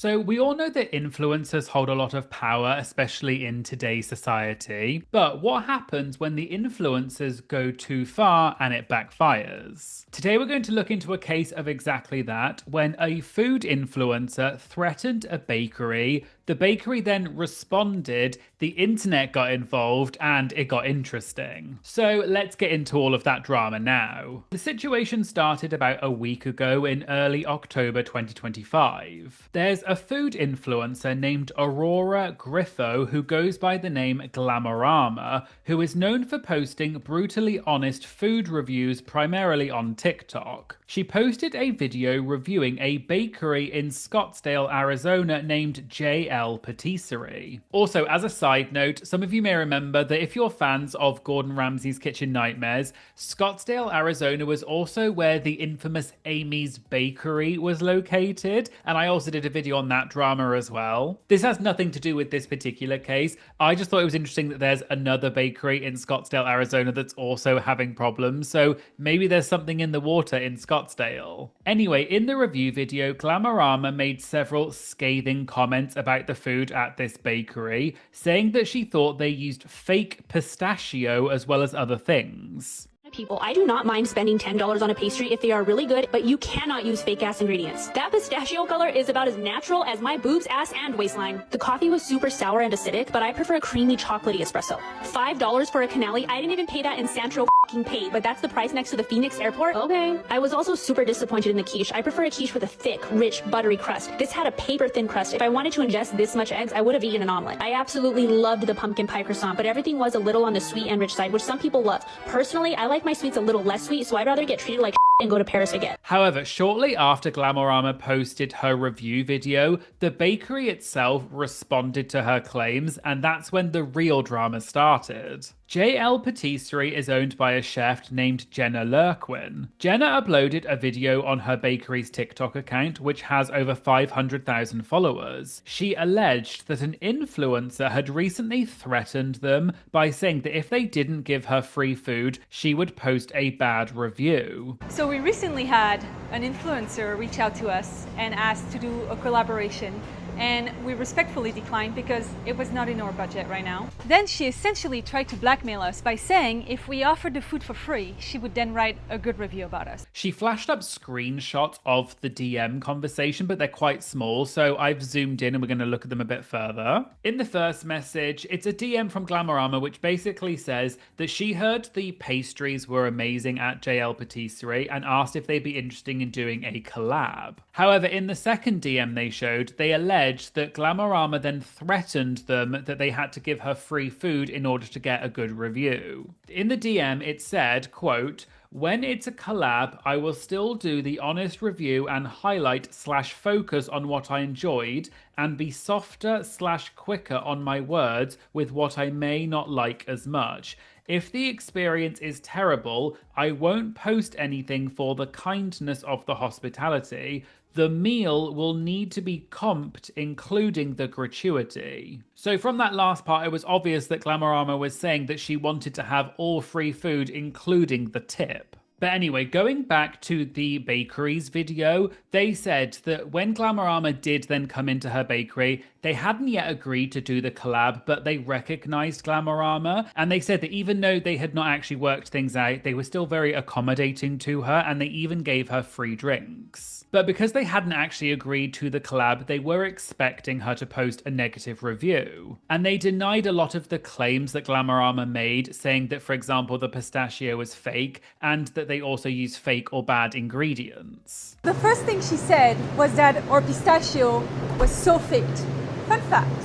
So we all know that influencers hold a lot of power, especially in today's society. But what happens when the influencers go too far and it backfires? Today we're going to look into a case of exactly that, when a food influencer threatened a bakery. The bakery then responded, the internet got involved, and it got interesting. So let's get into all of that drama now. The situation started about a week ago in early October 2025. There's a food influencer named Aurora Griffo who goes by the name Glamorama, who is known for posting brutally honest food reviews primarily on TikTok. She posted a video reviewing a bakery in Scottsdale, Arizona named JL Patisserie. Also, as a side note, some of you may remember that if you're fans of Gordon Ramsay's Kitchen Nightmares, Scottsdale, Arizona was also where the infamous Amy's Bakery was located, and I also did a video on that drama as well. This has nothing to do with this particular case. I just thought it was interesting that there's another bakery in Scottsdale, Arizona that's also having problems, so maybe there's something in the water in Scottsdale. Anyway, in the review video, Glamorama made several scathing comments about the food at this bakery, saying that she thought they used fake pistachio as well as other things. People, I do not mind spending $10 on a pastry if they are really good, but you cannot use fake ass ingredients. That pistachio color is about as natural as my boobs, ass, and waistline. The coffee was super sour and acidic, but I prefer a creamy chocolatey espresso. $5 for a canali. I didn't even pay that in Santro f***ing paid, but that's the price next to the Phoenix airport? Okay. I was also super disappointed in the quiche. I prefer a quiche with a thick, rich, buttery crust. This had a paper thin crust. If I wanted to ingest this much eggs, I would have eaten an omelet. I absolutely loved the pumpkin pie croissant, but everything was a little on the sweet and rich side, which some people love. Personally, I like my sweets a little less sweet, so I'd rather get treated like and go to Paris again. However, shortly after Glamorama posted her review video, the bakery itself responded to her claims, and that's when the real drama started. JL Patisserie is owned by a chef named Jenna Lurquin. Jenna uploaded a video on her bakery's TikTok account, which has over 500,000 followers. She alleged that an influencer had recently threatened them by saying that if they didn't give her free food, she would post a bad review. So we recently had an influencer reach out to us and ask to do a collaboration, and we respectfully declined because it was not in our budget right now. Then she essentially tried to blackmail us by saying if we offered the food for free, she would then write a good review about us. She flashed up screenshots of the DM conversation, but they're quite small, so I've zoomed in and we're going to look at them a bit further. In the first message, it's a DM from Glamorama, which basically says that she heard the pastries were amazing at JL Patisserie and asked if they'd be interested in doing a collab. However, in the second DM they showed, they alleged that Glamorama then threatened them that they had to give her free food in order to get a good review. In the DM, it said, quote, "When it's a collab, I will still do the honest review and highlight/focus on what I enjoyed and be softer/quicker on my words with what I may not like as much. If the experience is terrible, I won't post anything for the kindness of the hospitality. The meal will need to be comped, including the gratuity." So from that last part, it was obvious that Glamorama was saying that she wanted to have all free food, including the tip. But anyway, going back to the bakery's video, they said that when Glamorama did then come into her bakery, they hadn't yet agreed to do the collab, but they recognized Glamorama. And they said that even though they had not actually worked things out, they were still very accommodating to her, and they even gave her free drinks. But because they hadn't actually agreed to the collab, they were expecting her to post a negative review. And they denied a lot of the claims that Glamorama made, saying that, for example, the pistachio was fake and that they also use fake or bad ingredients. The first thing she said was that our pistachio was so faked. Fun fact,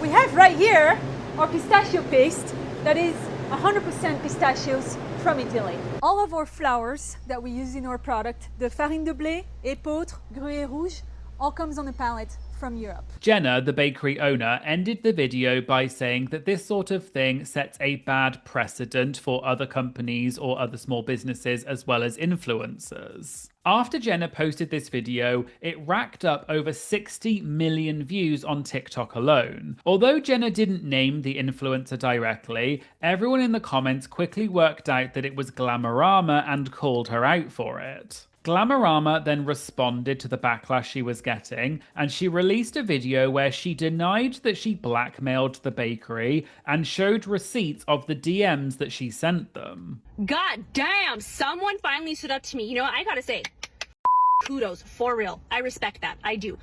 we have right here our pistachio paste that is 100% pistachios from Italy. All of our flours that we use in our product, the farine de blé, épeautre, gruyère rouge, all comes on a pallet from Europe. Jenna, the bakery owner, ended the video by saying that this sort of thing sets a bad precedent for other companies or other small businesses as well as influencers. After Jenna posted this video, it racked up over 60 million views on TikTok alone. Although Jenna didn't name the influencer directly, everyone in the comments quickly worked out that it was Glamorama and called her out for it. Glamorama then responded to the backlash she was getting, and she released a video where she denied that she blackmailed the bakery and showed receipts of the DMs that she sent them. God damn, someone finally stood up to me. You know what, I gotta say, kudos, for real. I respect that, I do.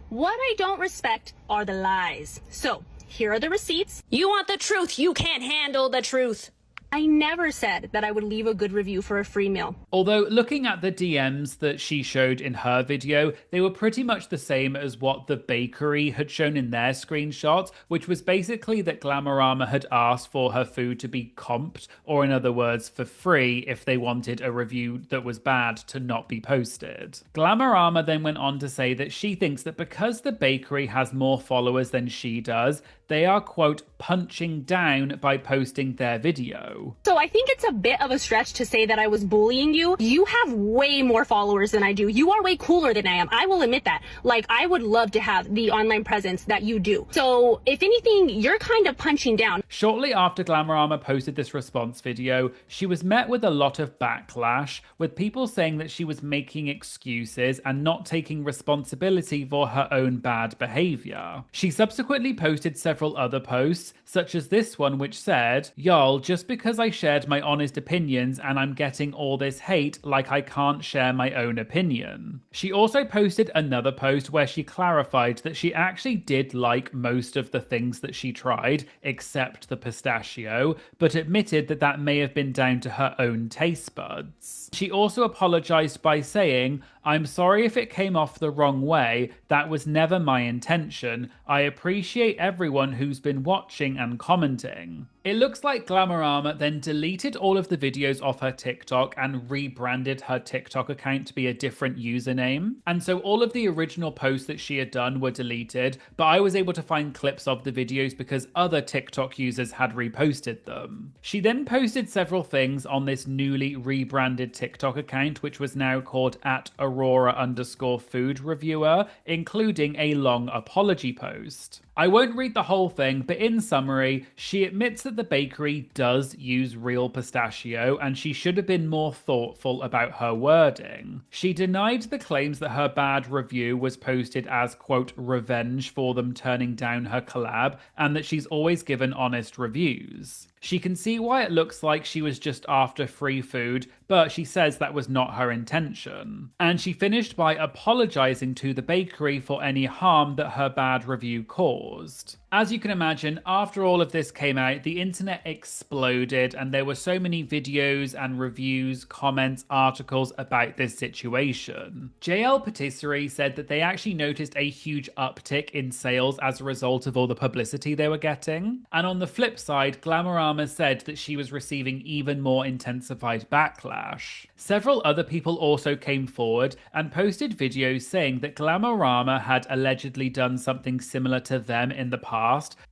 What I don't respect are the lies. So, here are the receipts. You want the truth, you can't handle the truth. I never said that I would leave a good review for a free meal. Although looking at the DMs that she showed in her video, they were pretty much the same as what the bakery had shown in their screenshots, which was basically that Glamorama had asked for her food to be comped, or in other words, for free, if they wanted a review that was bad to not be posted. Glamorama then went on to say that she thinks that because the bakery has more followers than she does, they are, quote, punching down by posting their video. So I think it's a bit of a stretch to say that I was bullying you. You have way more followers than I do. You are way cooler than I am. I will admit that. Like, I would love to have the online presence that you do. So if anything, you're kind of punching down. Shortly after Glamorama posted this response video, she was met with a lot of backlash, with people saying that she was making excuses and not taking responsibility for her own bad behavior. She subsequently posted several other posts, such as this one which said, "Y'all, just because I shared my honest opinions and I'm getting all this hate, like I can't share my own opinion." She also posted another post where she clarified that she actually did like most of the things that she tried, except the pistachio, but admitted that that may have been down to her own taste buds. She also apologized by saying, "I'm sorry if it came off the wrong way. That was never my intention. I appreciate everyone who's been watching and commenting." It looks like Glamorama then deleted all of the videos off her TikTok and rebranded her TikTok account to be a different username. And so all of the original posts that she had done were deleted, but I was able to find clips of the videos because other TikTok users had reposted them. She then posted several things on this newly rebranded TikTok account, which was now called @Aurora_food reviewer, including a long apology post. I won't read the whole thing, but in summary, she admits that the bakery does use real pistachio and she should have been more thoughtful about her wording. She denied the claims that her bad review was posted as, quote, revenge for them turning down her collab, and that she's always given honest reviews. She can see why it looks like she was just after free food, but she says that was not her intention. And she finished by apologizing to the bakery for any harm that her bad review caused. As you can imagine, after all of this came out, the internet exploded and there were so many videos and reviews, comments, articles about this situation. JL Patisserie said that they actually noticed a huge uptick in sales as a result of all the publicity they were getting. And on the flip side, Glamorama said that she was receiving even more intensified backlash. Several other people also came forward and posted videos saying that Glamorama had allegedly done something similar to them in the past.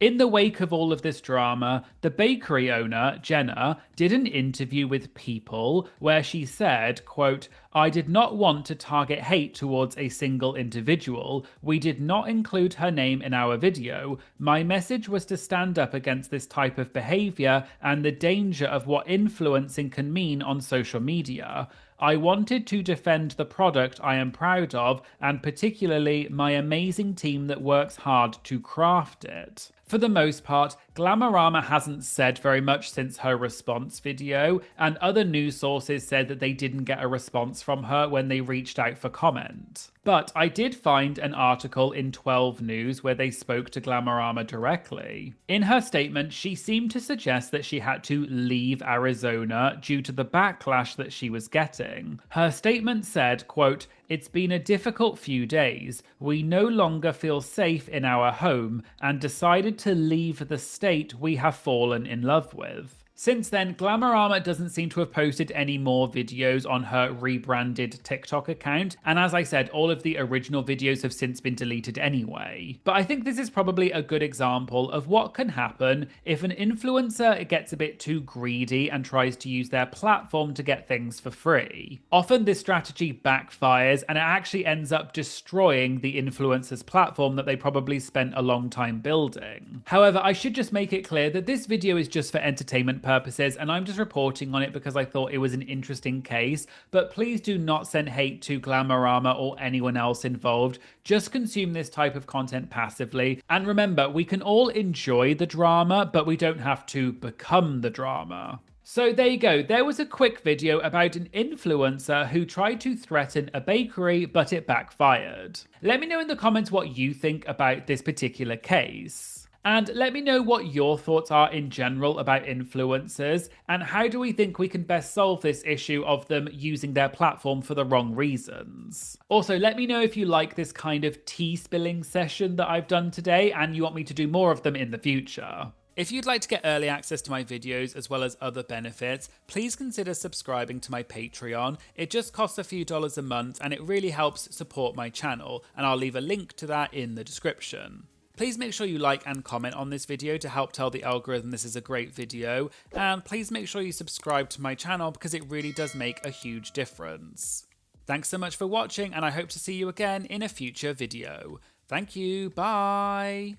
In the wake of all of this drama, the bakery owner, Jenna, did an interview with People where she said, quote, "I did not want to target hate towards a single individual. We did not include her name in our video. My message was to stand up against this type of behavior and the danger of what influencing can mean on social media. I wanted to defend the product I am proud of, and particularly my amazing team that works hard to craft it." For the most part, Glamorama hasn't said very much since her response video, and other news sources said that they didn't get a response from her when they reached out for comment. But I did find an article in 12 News where they spoke to Glamorama directly. In her statement, she seemed to suggest that she had to leave Arizona due to the backlash that she was getting. Her statement said, quote, "It's been a difficult few days. We no longer feel safe in our home and decided to leave the state we have fallen in love with." Since then, Glamorama doesn't seem to have posted any more videos on her rebranded TikTok account, and as I said, all of the original videos have since been deleted anyway. But I think this is probably a good example of what can happen if an influencer gets a bit too greedy and tries to use their platform to get things for free. Often this strategy backfires and it actually ends up destroying the influencer's platform that they probably spent a long time building. However, I should just make it clear that this video is just for entertainment purposes, and I'm just reporting on it because I thought it was an interesting case. But please do not send hate to Glamorama or anyone else involved. Just consume this type of content passively. And remember, we can all enjoy the drama, but we don't have to become the drama. So there you go, there was a quick video about an influencer who tried to threaten a bakery, but it backfired. Let me know in the comments what you think about this particular case. And let me know what your thoughts are in general about influencers, and how do we think we can best solve this issue of them using their platform for the wrong reasons. Also, let me know if you like this kind of tea spilling session that I've done today, and you want me to do more of them in the future. If you'd like to get early access to my videos as well as other benefits, please consider subscribing to my Patreon. It just costs a few dollars a month and it really helps support my channel, and I'll leave a link to that in the description. Please make sure you like and comment on this video to help tell the algorithm this is a great video, and please make sure you subscribe to my channel because it really does make a huge difference. Thanks so much for watching, and I hope to see you again in a future video. Thank you, bye!